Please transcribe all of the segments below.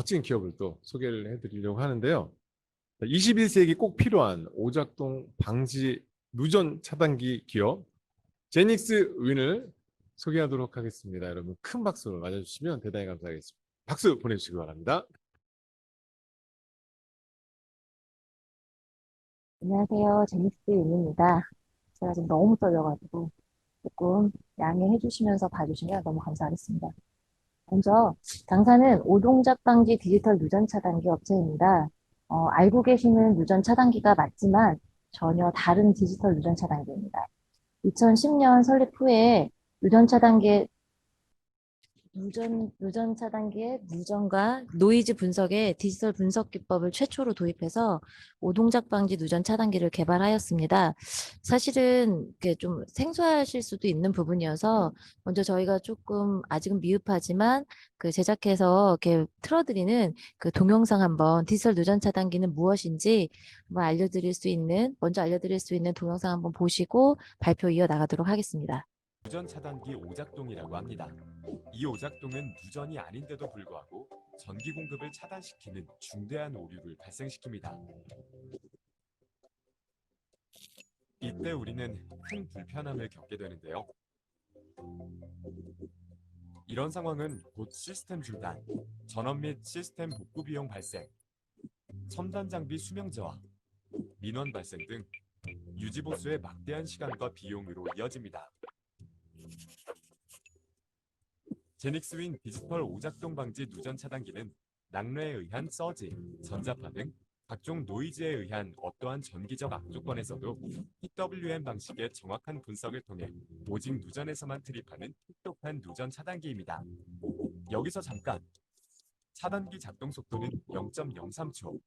멋진 기업을 또 소개를 해드리려고 하는데요. 21세기 꼭 필요한 오작동 방지 누전 차단기 기업 제닉스 윈을 소개하도록 하겠습니다. 여러분 큰 박수 맞아주시면 대단히 감사하겠습니다. 박수 보내주시기 바랍니다. 안녕하세요. 제니스 윤입니다. 제가 지금 너무 떨려가지고 조금 양해해 주시면서 봐주시면 너무 감사하겠습니다. 먼저 당사는 오동작 방지 디지털 누전 차단기 업체입니다. 알고 계시는 누전 차단기가 맞지만 전혀 다른 디지털 누전 차단기입니다. 2010년 설립 후에 누전 차단기에 누전 차단기의 누전과 노이즈 분석의 디지털 분석 기법을 최초로 도입해서 오동작 방지 누전 차단기를 개발하였습니다. 사실은 좀 생소하실 수도 있는 부분이어서 먼저 저희가 조금 아직은 미흡하지만 제작해서 이렇게 틀어드리는 동영상 한번 디지털 누전 차단기는 무엇인지 한번 먼저 알려드릴 수 있는 동영상 한번 보시고 발표 이어나가도록 하겠습니다. 누전 차단기 오작동이라고 합니다. 이 오작동은 누전이 아닌데도 불구하고 전기 공급을 차단시키는 중대한 오류를 발생시킵니다. 이때 우리는 큰 불편함을 겪게 되는데요. 이런 상황은 곧 시스템 중단, 전원 및 시스템 복구 비용 발생, 첨단 장비 수명제와 민원 발생 등 유지 보수의 막대한 시간과 비용으로 이어집니다. 제닉스윈 디지털 오작동 방지 누전 차단기는 낙뢰에 의한 서지, 전자파 등 각종 노이즈에 의한 어떠한 전기적 악조건에서도 PWM 방식의 정확한 분석을 통해 오직 누전에서만 트립하는 똑똑한 누전 차단기입니다. 여기서 잠깐! 차단기 작동 속도는 0.03초,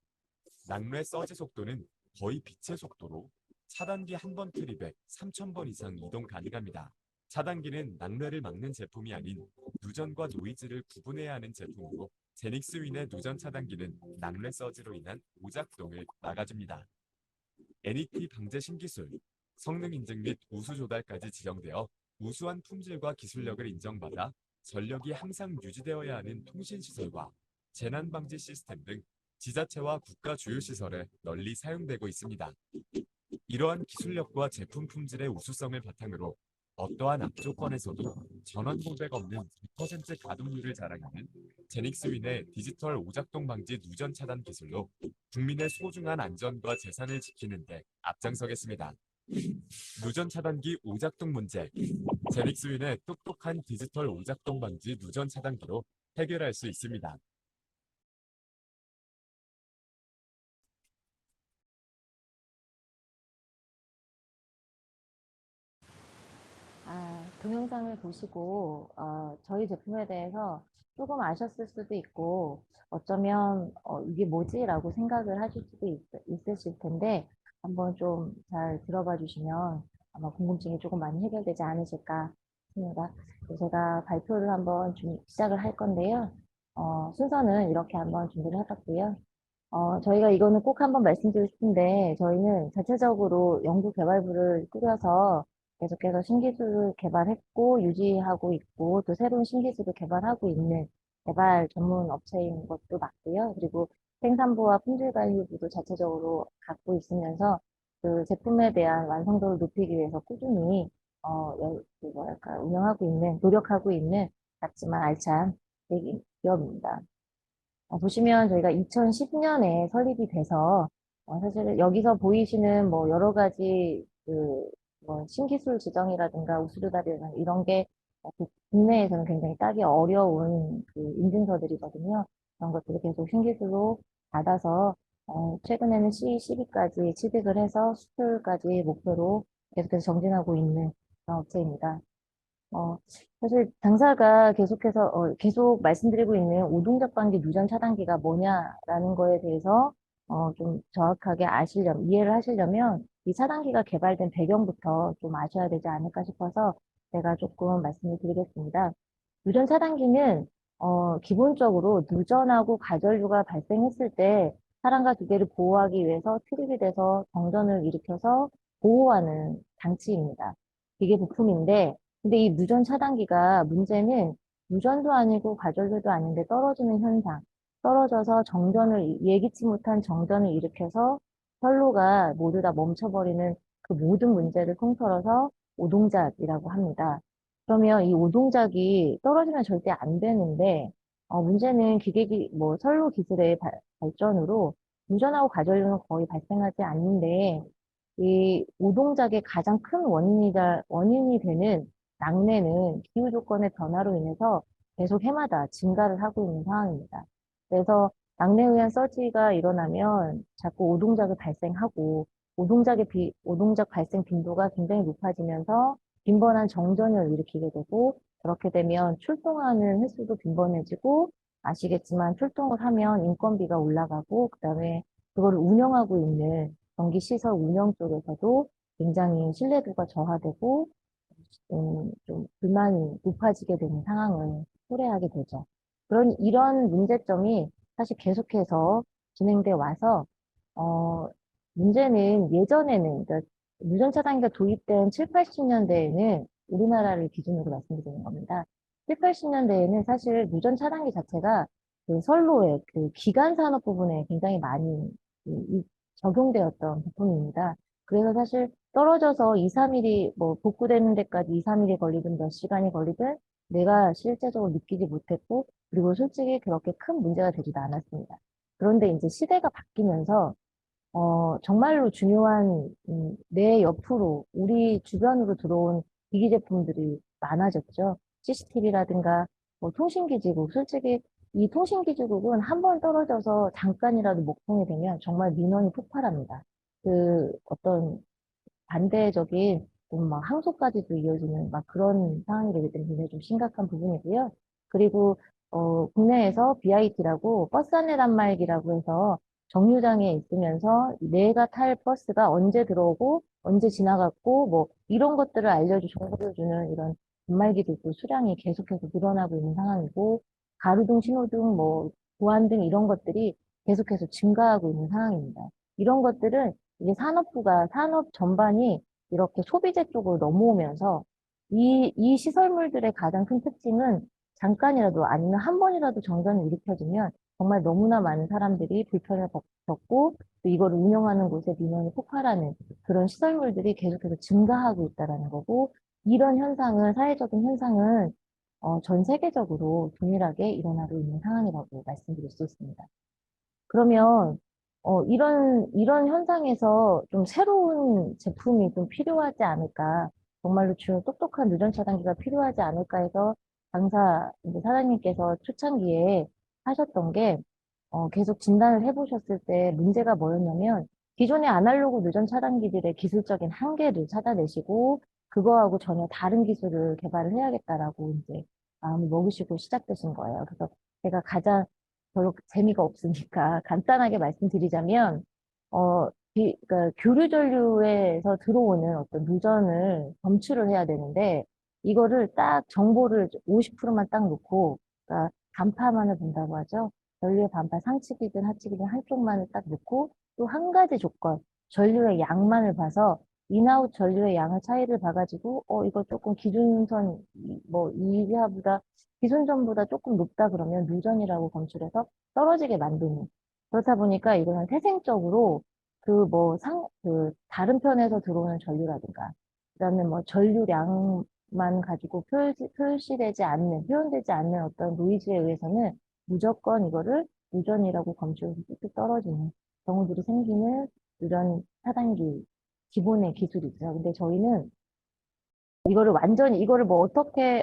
낙뢰 서지 속도는 거의 빛의 속도로 차단기 한 번 트립에 3,000번 이상 이동 가능합니다. 차단기는 낙뢰를 막는 제품이 아닌 누전과 노이즈를 구분해야 하는 제품으로 제닉스윈의 누전 차단기는 낙뢰 서지로 인한 오작동을 막아줍니다. NET 방제 신기술, 성능 인증 및 우수 조달까지 지정되어 우수한 품질과 기술력을 인정받아 전력이 항상 유지되어야 하는 통신시설과 재난방지 시스템 등 지자체와 국가 주요 시설에 널리 사용되고 있습니다. 이러한 기술력과 제품 품질의 우수성을 바탕으로 어떠한 악조건에서도 전원 공백 없는 100% 가동률을 자랑하는 제닉스윈의 디지털 오작동 방지 누전 차단 기술로 국민의 소중한 안전과 재산을 지키는 데 앞장서겠습니다. 누전 차단기 오작동 문제, 제닉스윈의 똑똑한 디지털 오작동 방지 누전 차단기로 해결할 수 있습니다. 동영상을 보시고 저희 제품에 대해서 조금 아셨을 수도 있고 어쩌면 이게 뭐지? 라고 생각을 하실 수도 있으실 텐데 한번 좀 잘 들어봐 주시면 아마 궁금증이 조금 많이 해결되지 않으실까 싶습니다. 그래서 제가 발표를 한번 시작을 할 건데요. 순서는 이렇게 한번 준비를 해봤고요. 저희가 이거는 꼭 한번 말씀드리고 싶은데 저희는 자체적으로 연구개발부를 꾸려서 계속해서 신기술을 개발했고 유지하고 있고 또 새로운 신기술을 개발하고 있는 개발 전문 업체인 것도 맞고요. 그리고 생산부와 품질관리부도 자체적으로 갖고 있으면서 그 제품에 대한 완성도를 높이기 위해서 꾸준히 운영하고 있는 노력하고 있는 작지만 알찬 기업입니다. 보시면 저희가 2010년에 설립이 돼서 사실 여기서 보이시는 뭐 여러 가지 뭐 신기술 지정이라든가 우수조달이라든가 이런 게 국내에서는 굉장히 따기 어려운 인증서들이거든요. 그런 것들을 계속 신기술로 받아서 최근에는 C12까지 취득을 해서 수출까지 목표로 계속해서 정진하고 있는 그런 업체입니다. 어, 사실 당사가 계속 말씀드리고 있는 오동작 방지 누전 차단기가 뭐냐라는 거에 대해서 좀 정확하게 이해를 하시려면 이 차단기가 개발된 배경부터 좀 아셔야 되지 않을까 싶어서 제가 조금 말씀을 드리겠습니다. 누전 차단기는 기본적으로 누전하고 과전류가 발생했을 때 사람과 기계를 보호하기 위해서 트립이 돼서 정전을 일으켜서 보호하는 장치입니다. 기계 부품인데 근데 이 누전 차단기가 문제는 누전도 아니고 과전류도 아닌데 떨어지는 현상. 떨어져서 예기치 못한 정전을 일으켜서 선로가 모두 다 멈춰버리는 그 모든 문제를 통틀어서 오동작이라고 합니다. 그러면 이 오동작이 떨어지면 절대 안 되는데, 문제는 선로 기술의 발전으로 누전하고 과전류는 거의 발생하지 않는데, 이 오동작의 가장 큰 원인이 되는 낙뢰는 기후 조건의 변화로 인해서 계속 해마다 증가를 하고 있는 상황입니다. 그래서 낙뢰에 의한 서지가 일어나면 자꾸 오동작을 발생하고 오동작 발생 빈도가 굉장히 높아지면서 빈번한 정전을 일으키게 되고 그렇게 되면 출동하는 횟수도 빈번해지고 아시겠지만 출동을 하면 인건비가 올라가고 그다음에 그거를 운영하고 있는 전기시설 운영 쪽에서도 굉장히 신뢰도가 저하되고 좀 불만이 높아지게 되는 상황을 초래하게 되죠. 이런 문제점이 사실 계속해서 진행돼 와서, 문제는 예전에는, 그러니까 유전 차단기가 도입된 7, 80년대에는 우리나라를 기준으로 말씀드리는 겁니다. 7, 80년대에는 사실 유전 차단기 자체가 그 선로의 그 기간 산업 부분에 굉장히 많이 적용되었던 부품입니다. 그래서 사실 떨어져서 2, 3일이 복구되는 데까지 2, 3일이 걸리든 몇 시간이 걸리든 내가 실제적으로 느끼지 못했고 그리고 솔직히 그렇게 큰 문제가 되지도 않았습니다. 그런데 이제 시대가 바뀌면서 정말로 중요한 내 옆으로 우리 주변으로 들어온 기기 제품들이 많아졌죠. CCTV라든가 통신기지국 솔직히 이 통신기지국은 한 번 떨어져서 잠깐이라도 목통이 되면 정말 민원이 폭발합니다. 그 어떤 반대적인 막 항소까지도 이어지는 막 그런 상황이 되기 때문에 굉장히 좀 심각한 부분이고요. 그리고 국내에서 BIT라고 버스 안내 단말기라고 해서 정류장에 있으면서 내가 탈 버스가 언제 들어오고 언제 지나갔고 뭐 이런 것들을 정보를 주는 이런 단말기들도 수량이 계속해서 늘어나고 있는 상황이고 가로등, 신호등, 보안등 이런 것들이 계속해서 증가하고 있는 상황입니다. 이런 것들은 이게 산업 전반이 이렇게 소비재 쪽으로 넘어오면서 이 시설물들의 가장 큰 특징은 잠깐이라도 아니면 한 번이라도 정전이 일으켜지면 정말 너무나 많은 사람들이 불편을 겪고 또 이거를 운영하는 곳에 민원이 폭발하는 그런 시설물들이 계속해서 증가하고 있다는 거고 이런 사회적인 현상은 전 세계적으로 동일하게 일어나고 있는 상황이라고 말씀드릴 수 있습니다. 그러면 이런 현상에서 좀 새로운 제품이 좀 필요하지 않을까, 정말로 똑똑한 누전 차단기가 필요하지 않을까 해서 이제 사장님께서 초창기에 하셨던 게 계속 진단을 해보셨을 때 문제가 뭐였냐면 기존의 아날로그 누전 차단기들의 기술적인 한계를 찾아내시고 그거하고 전혀 다른 기술을 개발을 해야겠다라고 이제 마음을 먹으시고 시작되신 거예요. 그래서 제가 별로 재미가 없으니까 간단하게 말씀드리자면, 그러니까 교류 전류에서 들어오는 어떤 누전을 검출을 해야 되는데, 이거를 딱 정보를 50%만 딱 놓고, 그러니까 반파만을 본다고 하죠. 전류의 반파 상측이든 하측이든 한쪽만을 딱 놓고, 또 한 가지 조건, 전류의 양만을 봐서, 인아웃 전류의 양의 차이를 봐가지고, 이거 조금 기준선, 이하보다 기존전보다 조금 높다 그러면 누전이라고 검출해서 떨어지게 만드는. 그렇다 보니까 이거는 태생적으로 다른 편에서 들어오는 전류라든가, 그다음에 전류량만 가지고 표현되지 않는 어떤 노이즈에 의해서는 무조건 이거를 누전이라고 검출해서 뚝뚝 떨어지는 경우들이 생기는 누전 차단기 기본의 기술이죠. 근데 저희는 이거를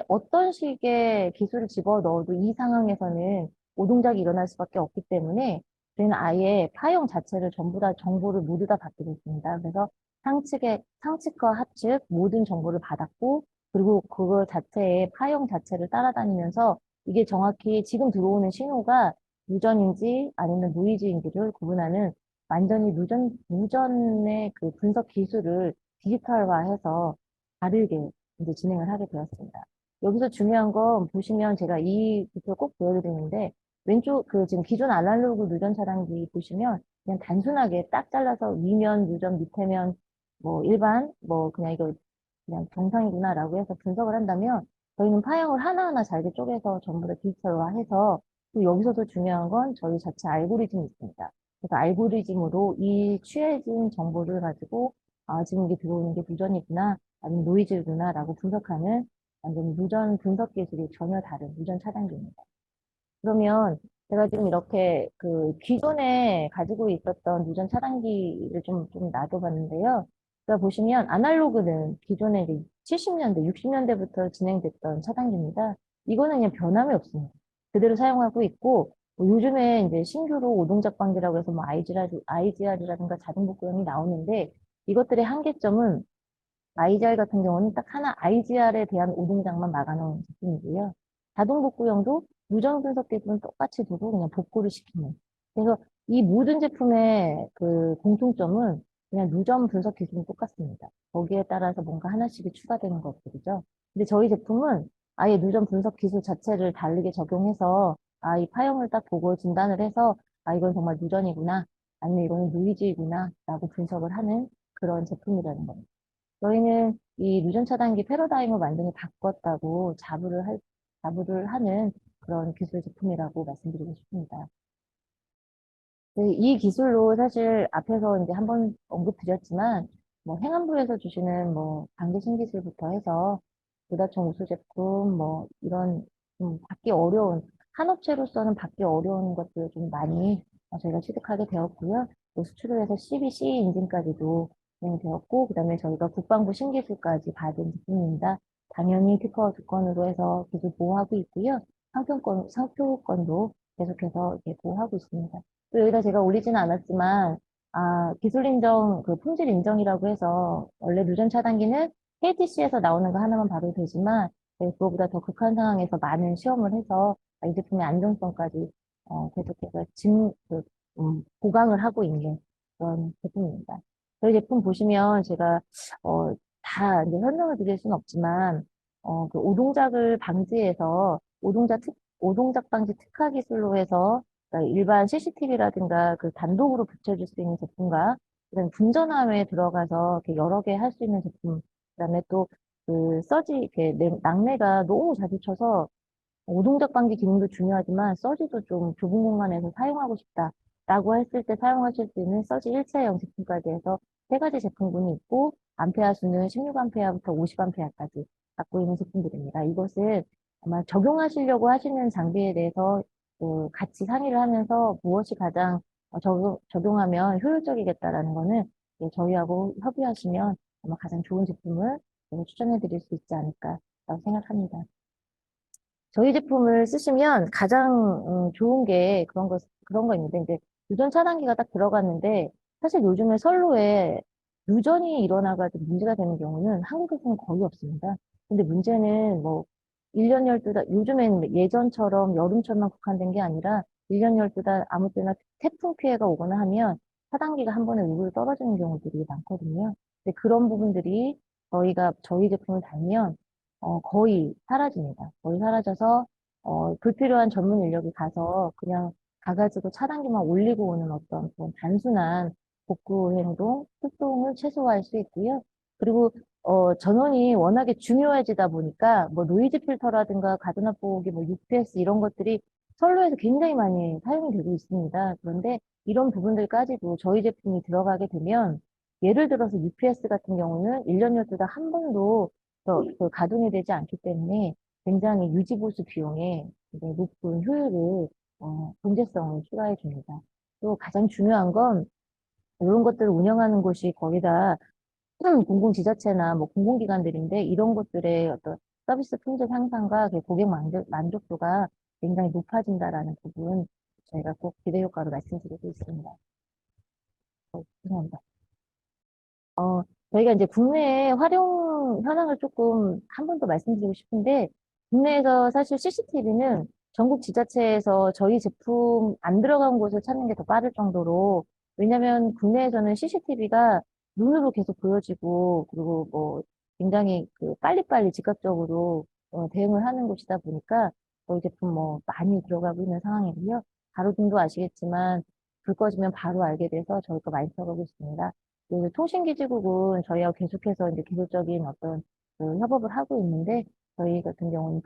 어떤 식의 기술을 집어 넣어도 이 상황에서는 오동작이 일어날 수밖에 없기 때문에 저희는 아예 파형 자체를 전부 다 정보를 모두 다 받게 됐습니다. 그래서 상측과 하측 모든 정보를 받았고, 그리고 그거 자체의 파형 자체를 따라다니면서 이게 정확히 지금 들어오는 신호가 누전인지 아니면 노이즈인지를 구분하는 완전히 누전의 그 분석 기술을 디지털화해서 다르게 이제 진행을 하게 되었습니다. 여기서 중요한 건 보시면 제가 이 부표 꼭 보여드리는데 지금 기존 아날로그 누전 차단기 보시면 그냥 단순하게 딱 잘라서 위면 누전 밑에면 일반 그냥 이거 그냥 정상이구나라고 해서 분석을 한다면 저희는 파형을 하나하나 잘게 쪼개서 전부 다 디지털화해서 그리고 여기서도 중요한 건 저희 자체 알고리즘이 있습니다. 그래서 알고리즘으로 이 취해진 정보를 가지고 지금 이게 들어오는 게 무전이구나, 아니면 노이즈구나라고 분석하는 완전 무전 분석 기술이 전혀 다른 무전 차단기입니다. 그러면 제가 지금 이렇게 그 기존에 가지고 있었던 무전 차단기를 좀 놔둬봤는데요. 그러니까 보시면 아날로그는 기존에 이제 70년대, 60년대부터 진행됐던 차단기입니다. 이거는 그냥 변함이 없습니다. 그대로 사용하고 있고, 뭐 요즘에 이제 신규로 오동작방지라고 해서 뭐 IGR이라든가 자동복구형이 나오는데, 이것들의 한계점은 IGR 같은 경우는 딱 하나 IGR에 대한 오동작만 막아놓은 제품이고요. 자동복구형도 무전 분석 기술은 똑같이 두고 그냥 복구를 시키는. 그래서 이 모든 제품의 그 공통점은 그냥 누전 분석 기술은 똑같습니다. 거기에 따라서 뭔가 하나씩이 추가되는 것들이죠. 근데 저희 제품은 아예 누전 분석 기술 자체를 다르게 적용해서 이 파형을 딱 보고 진단을 해서 이건 정말 누전이구나, 아니면 이거는 노이즈이구나 라고 분석을 하는 그런 제품이라는 겁니다. 저희는 이 누전 차단기 패러다임을 완전히 바꿨다고 자부를 하는 그런 기술 제품이라고 말씀드리고 싶습니다. 네, 이 기술로 사실 앞에서 이제 한번 언급드렸지만, 뭐 행안부에서 주시는 뭐 방제 신기술부터 해서 부다총 우수 제품, 뭐 이런 좀 받기 어려운, 한 업체로서는 받기 어려운 것들을 좀 많이 저희가 취득하게 되었고요. 또 수출을 해서 CBC 인증까지도 진행되었고, 그다음에 저희가 국방부 신기술까지 받은 제품입니다. 당연히 특허 두 건으로 해서 기술 보호하고 있고요. 상표권도 계속해서 이렇게 보호하고 있습니다. 또 여기다 제가 올리지는 않았지만, 기술 인정, 그 품질 인정이라고 해서, 원래 누전 차단기는 KTC에서 나오는 거 하나만 봐도 되지만, 그거보다 더 극한 상황에서 많은 시험을 해서, 이 제품의 안정성까지, 계속해서 보강을 하고 있는 그런 제품입니다. 저희 제품 보시면 제가, 다 이제 설명을 드릴 수는 없지만, 그 오동작을 방지해서, 오동작 방지 특화 기술로 해서, 그러니까 일반 CCTV라든가 그 단독으로 붙여줄 수 있는 제품과 그다음에 분전화에 들어가서 이렇게 여러 개 할 수 있는 제품, 그다음에 또 그 이렇게 낙뢰가 너무 자주 쳐서 오동작 방지 기능도 중요하지만 서지도 좀 좁은 공간에서 사용하고 싶다라고 했을 때 사용하실 수 있는 서지 일체형 제품까지 해서 세 가지 제품군이 있고 암페아 수는 16암페아부터 50암페아까지 갖고 있는 제품들입니다. 이것은 아마 적용하시려고 하시는 장비에 대해서 같이 상의를 하면서 무엇이 가장 적용하면 효율적이겠다라는 거는 저희하고 협의하시면 아마 가장 좋은 제품을 추천해 드릴 수 있지 않을까라고 생각합니다. 저희 제품을 쓰시면 가장 좋은 게 그런 거입니다. 이제 유전 차단기가 딱 들어갔는데 사실 요즘에 선로에 누전이 일어나가지고 문제가 되는 경우는 한국에서는 거의 없습니다. 근데 문제는 뭐 1년 12달, 요즘엔 예전처럼 여름철만 국한된 게 아니라 1년 12달 아무 때나 태풍 피해가 오거나 하면 차단기가 한 번에 우르르 떨어지는 경우들이 많거든요. 근데 그런 부분들이 저희 제품을 달면 거의 사라집니다. 거의 사라져서, 불필요한 전문 인력이 가서 그냥 가가지고 차단기만 올리고 오는 어떤 그런 단순한 복구 행동, 활동을 최소화할 수 있고요. 그리고, 전원이 워낙에 중요해지다 보니까, 뭐, 노이즈 필터라든가 가전압 보호기, 뭐, UPS 이런 것들이 선로에서 굉장히 많이 사용이 되고 있습니다. 그런데 이런 부분들까지도 저희 제품이 들어가게 되면, 예를 들어서 UPS 같은 경우는 1년 12달 한 번도 그 가동이 되지 않기 때문에 굉장히 유지보수 비용에 굉장히 높은 효율을, 경제성을 추가해 줍니다. 또 가장 중요한 건 이런 것들을 운영하는 곳이 거의 다 공공지자체나 뭐 공공기관들인데 이런 것들의 어떤 서비스 품질 향상과 그 고객 만족도가 굉장히 높아진다라는 부분 저희가 꼭 기대 효과로 말씀드리고 있습니다. 죄송합니다. 저희가 이제 국내에 활용 현황을 조금 한 번 더 말씀드리고 싶은데, 국내에서 사실 CCTV는 전국 지자체에서 저희 제품 안 들어간 곳을 찾는 게 더 빠를 정도로, 왜냐면 국내에서는 CCTV가 눈으로 계속 보여지고, 그리고 뭐 굉장히 그 빨리빨리 즉각적으로 대응을 하는 곳이다 보니까 저희 제품 뭐 많이 들어가고 있는 상황이고요. 가로등도 아시겠지만, 불 꺼지면 바로 알게 돼서 저희 거 많이 들어가고 있습니다. 그 통신기지국은 저희와 계속해서 이제 기술적인 어떤 그 협업을 하고 있는데, 저희 같은 경우는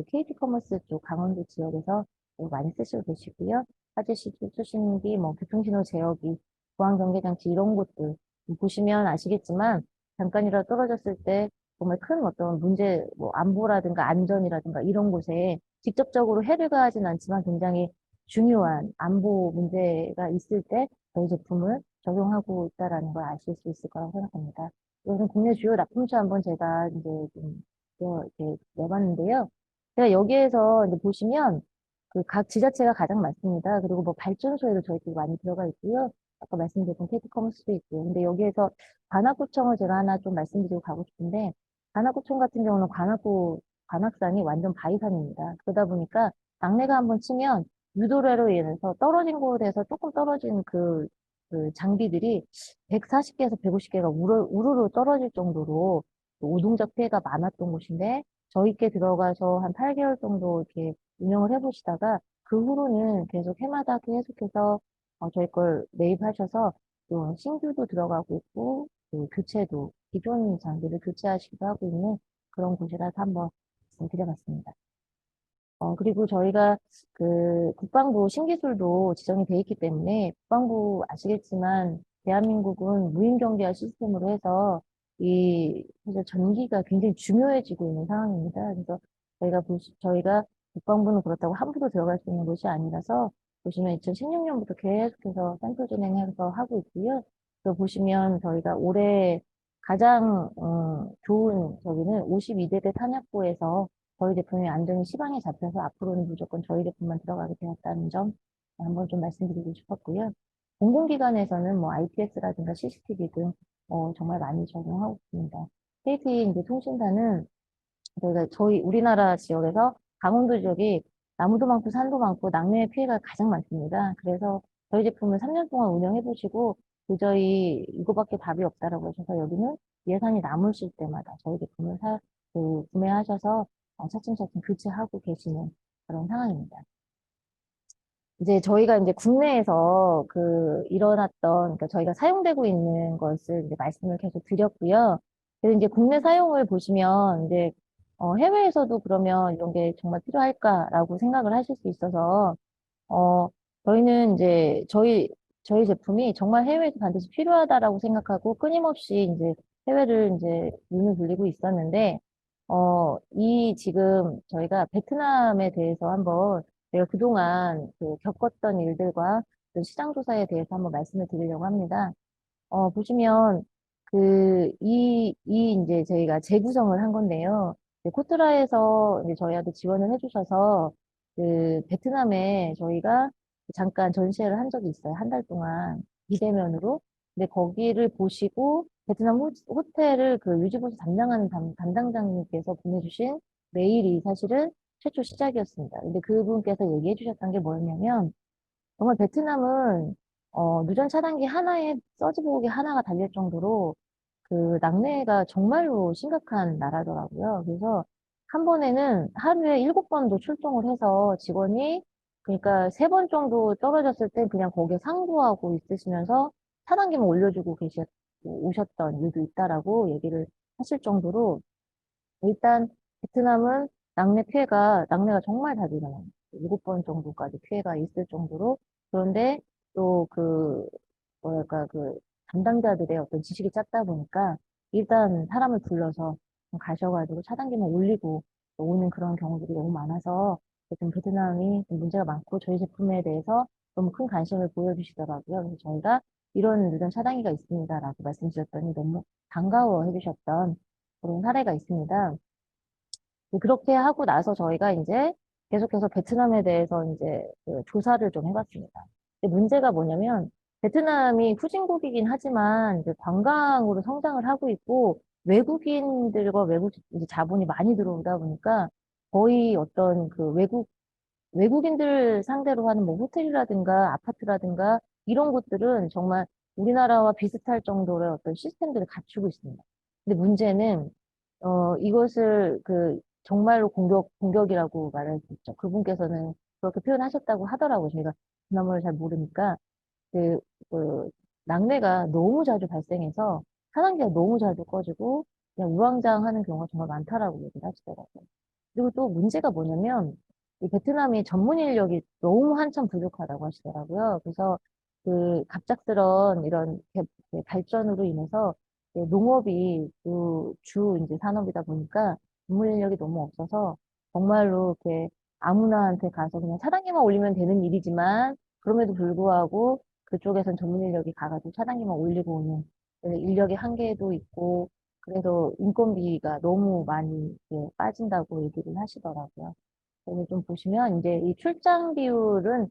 KT 커머스 쪽 강원도 지역에서 많이 쓰시고 계시고요. 화재 수신기, 뭐 교통신호 제어기, 보안경계장치 이런 것들 보시면 아시겠지만 잠깐이라도 떨어졌을 때 정말 큰 어떤 문제, 뭐 안보라든가 안전이라든가 이런 곳에 직접적으로 해를 가하진 않지만 굉장히 중요한 안보 문제가 있을 때 저희 제품을 적용하고 있다라는 걸 아실 수 있을 거라고 생각합니다. 이것은 국내 주요 납품처 한번 제가 이제 좀 이렇게 내봤는데요. 제가 여기에서 이제 보시면 그 각 지자체가 가장 많습니다. 그리고 뭐 발전소에도 저희들이 많이 들어가 있고요. 아까 말씀드렸던 KT커머스도 있고요. 근데 여기에서 관악구청을 제가 하나 좀 말씀드리고 가고 싶은데, 관악구청 같은 경우는 관악산이 완전 바위산입니다. 그러다 보니까 낙뢰가 한번 치면 유도래로 인해서 떨어진 곳에서 조금 떨어진 그 장비들이 140개에서 150개가 우르르 떨어질 정도로 오동작 피해가 많았던 곳인데, 저희께 들어가서 한 8개월 정도 이렇게 운영을 해보시다가 그 후로는 계속 해마다 계속해서 저희 걸 매입하셔서 또 신규도 들어가고 있고 또 교체도 기존 장비를 교체하시기도 하고 있는 그런 곳이라서 한번 말씀드려봤습니다. 그리고 저희가 그 국방부 신기술도 지정이 돼 있기 때문에 국방부 아시겠지만 대한민국은 무인경제화 시스템으로 해서 사실 전기가 굉장히 중요해지고 있는 상황입니다. 그래서 저희가 국방부는 그렇다고 함부로 들어갈 수 있는 곳이 아니라서 보시면 2016년부터 계속해서 샘플 진행해서 하고 있고요. 또 보시면 저희가 올해 가장 좋은 저기는 52대대 탄약고에서 저희 제품이 안전히 시방에 잡혀서 앞으로는 무조건 저희 제품만 들어가게 되었다는 점 한번 좀 말씀드리고 싶었고요. 공공기관에서는 뭐 IPS라든가 CCTV 등 정말 많이 적용하고 있습니다. KT 이제 통신사는 저희 우리나라 지역에서 강원도 지역이 나무도 많고 산도 많고 낙뢰의 피해가 가장 많습니다. 그래서 저희 제품을 3년 동안 운영해 보시고 도저히 이거밖에 답이 없다라고 하셔서 여기는 예산이 남으실 때마다 저희 제품을 구매하셔서 차츰차츰 교체하고 계시는 그런 상황입니다. 이제 저희가 이제 국내에서 그러니까 저희가 사용되고 있는 것을 이제 말씀을 계속 드렸고요. 그래서 이제 국내 사용을 보시면 이제 해외에서도 그러면 이런 게 정말 필요할까라고 생각을 하실 수 있어서 어, 저희는 이제 저희 제품이 정말 해외에서 반드시 필요하다라고 생각하고 끊임없이 이제 해외를 이제 눈을 돌리고 있었는데, 지금 저희가 베트남에 대해서 한번 제가 그동안 겪었던 일들과 그 시장 조사에 대해서 한번 말씀을 드리려고 합니다. 보시면 이제 저희가 재구성을 한 건데요. 코트라에서 이제 저희한테 지원을 해주셔서 베트남에 저희가 잠깐 전시회를 한 적이 있어요. 한 달 동안 비대면으로. 근데 거기를 보시고 베트남 호텔을 유지보수 담당하는 담당자님께서 보내주신 메일이 사실은 최초 시작이었습니다. 근데 그분께서 얘기해 주셨던 게 뭐였냐면 정말 베트남은 누전 차단기 하나에 서지보호기 하나가 달릴 정도로 낙뢰가 정말로 심각한 나라더라고요. 그래서 한 번에는 하루에 7번도 출동을 해서 직원이 그러니까 3번 정도 떨어졌을 때 그냥 거기에 상주하고 있으시면서 차단기만 올려주고 오셨던 이유도 있다라고 얘기를 하실 정도로 일단 베트남은 낙뢰가 정말 자주 일어나요. 7번 정도까지 피해가 있을 정도로. 그런데 또 뭐랄까, 담당자들의 어떤 지식이 짧다 보니까 일단 사람을 불러서 가셔가지고 차단기만 올리고 오는 그런 경우들이 너무 많아서 좀 베트남이 좀 문제가 많고 저희 제품에 대해서 너무 큰 관심을 보여주시더라고요. 그래서 저희가 이런 누전 차단기가 있습니다라고 말씀드렸더니 너무 반가워 해주셨던 그런 사례가 있습니다. 그렇게 하고 나서 저희가 이제 계속해서 베트남에 대해서 이제 조사를 좀 해봤습니다. 근데 문제가 뭐냐면 베트남이 후진국이긴 하지만 이제 관광으로 성장을 하고 있고 외국인들과 이제 자본이 많이 들어오다 보니까 거의 어떤 외국인들 상대로 하는 뭐 호텔이라든가 아파트라든가 이런 곳들은 정말 우리나라와 비슷할 정도의 어떤 시스템들을 갖추고 있습니다. 근데 문제는 이것을 정말로 공격이라고 말할 수 있죠. 그분께서는 그렇게 표현하셨다고 하더라고요. 저희가 그나마를 잘 모르니까 그, 그 낙뢰가 너무 자주 발생해서 차단기가 너무 자주 꺼지고 그냥 우왕좌왕하는 경우가 정말 많다라고 얘기를 하시더라고요. 그리고 또 문제가 뭐냐면 이 베트남이 전문 인력이 너무 한참 부족하다고 하시더라고요. 그래서 그 갑작스런 이런 발전으로 인해서 농업이 주 이제 산업이다 보니까 전문 인력이 너무 없어서 정말로 이렇게 아무나한테 가서 그냥 차단기만 올리면 되는 일이지만 그럼에도 불구하고 그쪽에선 전문 인력이 가가지고 차단기만 올리고 오는 그래서 인력의 한계도 있고 그래서 인건비가 너무 많이 빠진다고 얘기를 하시더라고요. 그래서 좀 보시면 이제 이 출장 비율은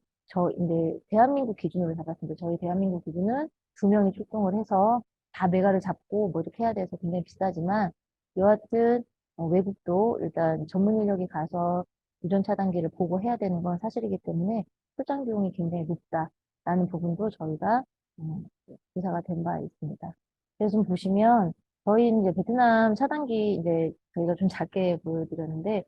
이제 대한민국 기준으로 잡았을 때 저희 대한민국 기준은 2명이 출동을 해서 다 매가를 잡고 뭐 이렇게 해야 돼서 굉장히 비싸지만 여하튼 외국도 일단 전문 인력이 가서 유전 차단기를 보고 해야 되는 건 사실이기 때문에 출장 비용이 굉장히 높다라는 부분도 저희가 조사가 된 바 있습니다. 그래서 좀 보시면 저희 이제 베트남 차단기 이제 저희가 좀 작게 보여드렸는데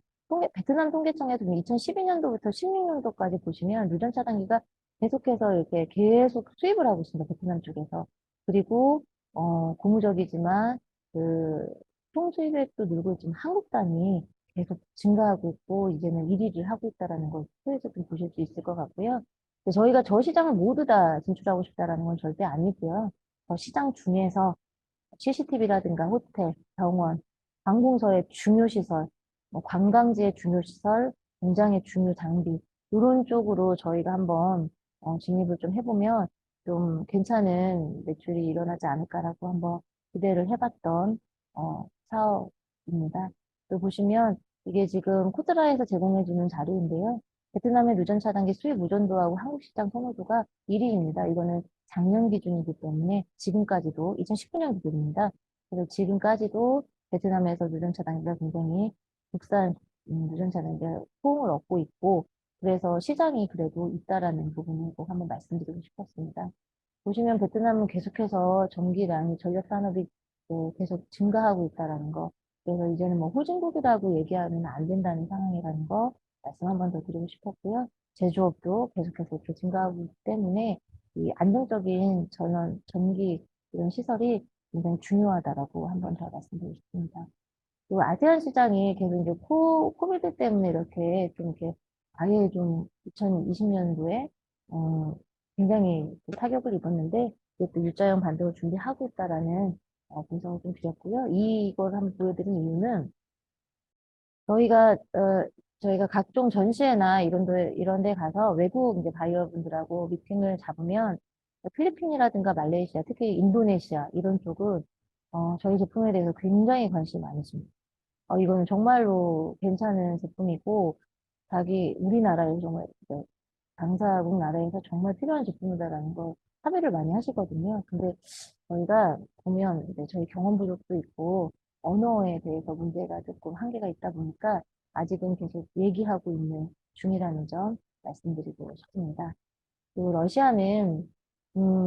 베트남 통계청에서 2012년도부터 16년도까지 보시면 누전 차단기가 계속해서 이렇게 계속 수입을 하고 있습니다. 베트남 쪽에서. 그리고 고무적이지만 그 총수입액도 늘고 있지만 한국 단위 계속 증가하고 있고 이제는 1위를 하고 있다라는 걸 표에서 좀 보실 수 있을 것 같고요. 근데 저희가 저 시장을 모두 다 진출하고 싶다라는 건 절대 아니고요. 저 시장 중에서 CCTV라든가 호텔, 병원, 관공서의 중요 시설, 뭐 관광지의 중요 시설, 공장의 중요 장비 이런 쪽으로 저희가 한번 진입을 좀 해보면 좀 괜찮은 매출이 일어나지 않을까라고 한번 기대를 해봤던 사업입니다. 또 보시면 이게 지금 코트라에서 제공해주는 자료인데요. 베트남의 누전 차단기 수입 의존도하고 한국 시장 선호도가 1위입니다. 이거는 작년 기준이기 때문에 지금까지도 2019년 기준입니다. 그래서 지금까지도 베트남에서 누전 차단기가 굉장히 국산 누전 차단기가 호응을 얻고 있고 그래서 시장이 그래도 있다라는 부분을 꼭 한번 말씀드리고 싶었습니다. 보시면 베트남은 계속해서 전기랑 전력 산업이 계속 증가하고 있다라는 거. 그래서 이제는 뭐 후진국이라고 얘기하면 안 된다는 상황이라는 거 말씀 한 번 더 드리고 싶었고요. 제조업도 계속해서 이렇게 증가하고 있기 때문에 이 안정적인 전기 이런 시설이 굉장히 중요하다라고 한 번 더 말씀드리고 싶습니다. 그리고 아세안 시장이 계속 이제 코비드 때문에 이렇게 좀 이렇게 아예 좀 2020년도에 굉장히 타격을 입었는데 이것도 U자형 반등을 준비하고 있다라는 분석을 좀 드렸고요. 이걸 한번 보여드린 이유는 저희가 저희가 각종 전시회나 이런 데 가서 외국 이제 바이어분들하고 미팅을 잡으면 필리핀이라든가 말레이시아, 특히 인도네시아 이런 쪽은 저희 제품에 대해서 굉장히 관심이 많으십니다. 이거는 정말로 괜찮은 제품이고 우리나라에서 정말 당사국 나라에서 정말 필요한 제품이다라는 걸 합의를 많이 하시거든요. 근데 저희가 보면 이제 저희 경험 부족도 있고 언어에 대해서 문제가 조금 한계가 있다 보니까 아직은 계속 얘기하고 있는 중이라는 점 말씀드리고 싶습니다. 그리고 러시아는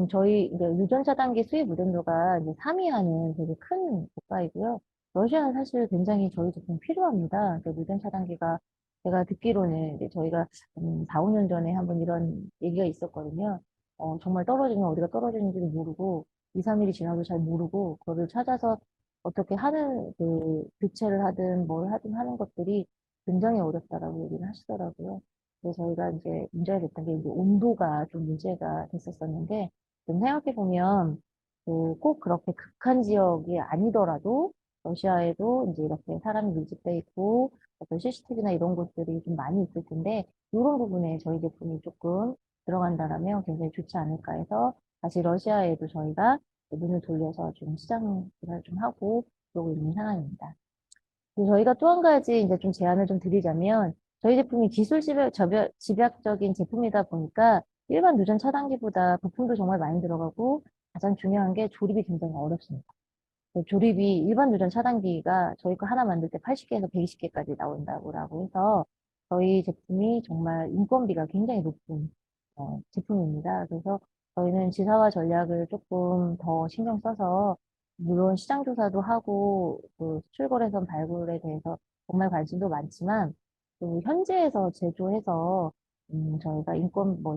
저희 이제 유전 차단기 수입 의존도가 이제 3위 하는 되게 큰 국가이고요. 러시아는 사실 굉장히 저희 제품 필요합니다. 그러니까 유전 차단기가 제가 듣기로는 이제 저희가 4, 5년 전에 한번 이런 얘기가 있었거든요. 정말 떨어지면 어디가 떨어지는지도 모르고 2, 3일이 지나도 잘 모르고 그거를 찾아서 어떻게 하는 교체를 하든 뭘 하든 하는 것들이 굉장히 어렵다라고 얘기를 하시더라고요. 그래서 저희가 이제 문제가 됐던 게 이제 온도가 좀 문제가 됐었었는데, 좀 생각해보면, 꼭 그렇게 극한 지역이 아니더라도, 러시아에도 이제 이렇게 사람이 밀집돼 있고, 어떤 CCTV나 이런 곳들이 좀 많이 있을 텐데, 이런 부분에 저희 제품이 조금 들어간다라면 굉장히 좋지 않을까 해서, 다시 러시아에도 저희가 눈을 돌려서 좀 시장 조사를 좀 하고, 그러고 있는 상황입니다. 그리고 저희가 또 한 가지 이제 좀 제안을 좀 드리자면, 저희 제품이 기술 집약적인 제품이다 보니까 일반 누전 차단기보다 부품도 정말 많이 들어가고 가장 중요한 게 조립이 굉장히 어렵습니다. 조립이 일반 누전 차단기가 저희 거 하나 만들 때 80개에서 120개까지 나온다고 해서 저희 제품이 정말 인건비가 굉장히 높은 제품입니다. 그래서 저희는 지사화 전략을 조금 더 신경 써서 물론 시장 조사도 하고 그 수출거래선 발굴에 대해서 정말 관심도 많지만 그 현지에서 제조해서 저희가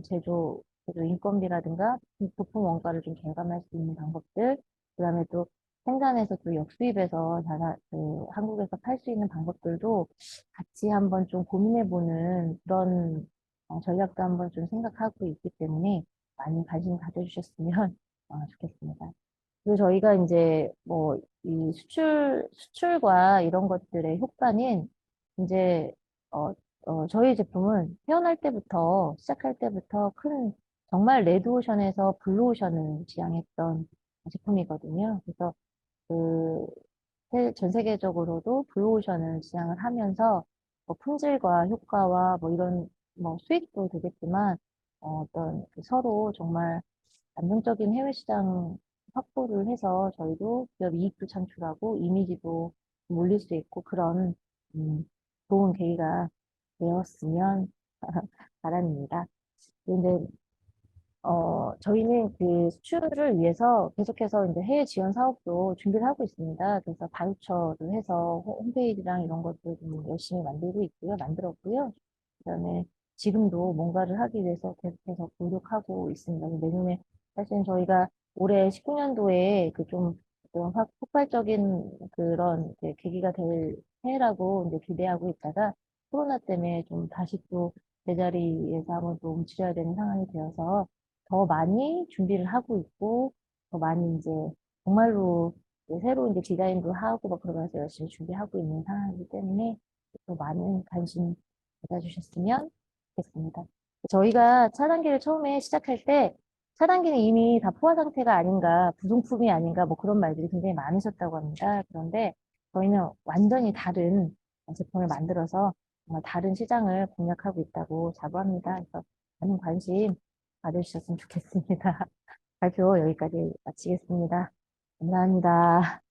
제조 인건비라든가 부품 원가를 좀 절감할 수 있는 방법들 그다음에 또 생산해서 또 역수입해서 한국에서 팔 수 있는 방법들도 같이 한번 좀 고민해보는 그런 전략도 한번 좀 생각하고 있기 때문에 많이 관심 가져주셨으면 좋겠습니다. 그리고 저희가 이제 뭐 이 수출과 이런 것들의 효과는 이제 저희 제품은 태어날 때부터 시작할 때부터 정말 레드오션에서 블루오션을 지향했던 제품이거든요. 그래서 그 전 세계적으로도 블루오션을 지향을 하면서 뭐 품질과 효과와 뭐 이런 뭐 수익도 되겠지만 어떤 서로 정말 안정적인 해외 시장 확보를 해서 저희도 기업 이익도 창출하고 이미지도 올릴 수 있고 그런 좋은 계기가 되었으면 바람입니다. 근데 저희는 그 수출을 위해서 계속해서 이제 해외 지원 사업도 준비를 하고 있습니다. 그래서 바우처를 해서 홈페이지랑 이런 것도 좀 열심히 만들고 있고요. 만들었고요. 그다음에 지금도 뭔가를 하기 위해서 계속해서 노력하고 있습니다. 내년에 사실은 저희가 올해 19년도에 그 좀 폭발적인 그런 이제 계기가 될 해라고 이제 기대하고 있다가 코로나 때문에 좀 다시 또 제자리에서 한번 또 움츠려야 되는 상황이 되어서 더 많이 준비를 하고 있고, 더 많이 이제 정말로 이제 새로 이제 디자인도 하고 막 그러면서 열심히 준비하고 있는 상황이기 때문에 또 많은 관심 가져주셨으면 좋겠습니다. 저희가 차단기를 처음에 시작할 때 차단기는 이미 다 포화 상태가 아닌가, 부속품이 아닌가 뭐 그런 말들이 굉장히 많으셨다고 합니다. 그런데 저희는 완전히 다른 제품을 만들어서 정말 다른 시장을 공략하고 있다고 자부합니다. 그래서 많은 관심 가져주셨으면 좋겠습니다. 발표 여기까지 마치겠습니다. 감사합니다.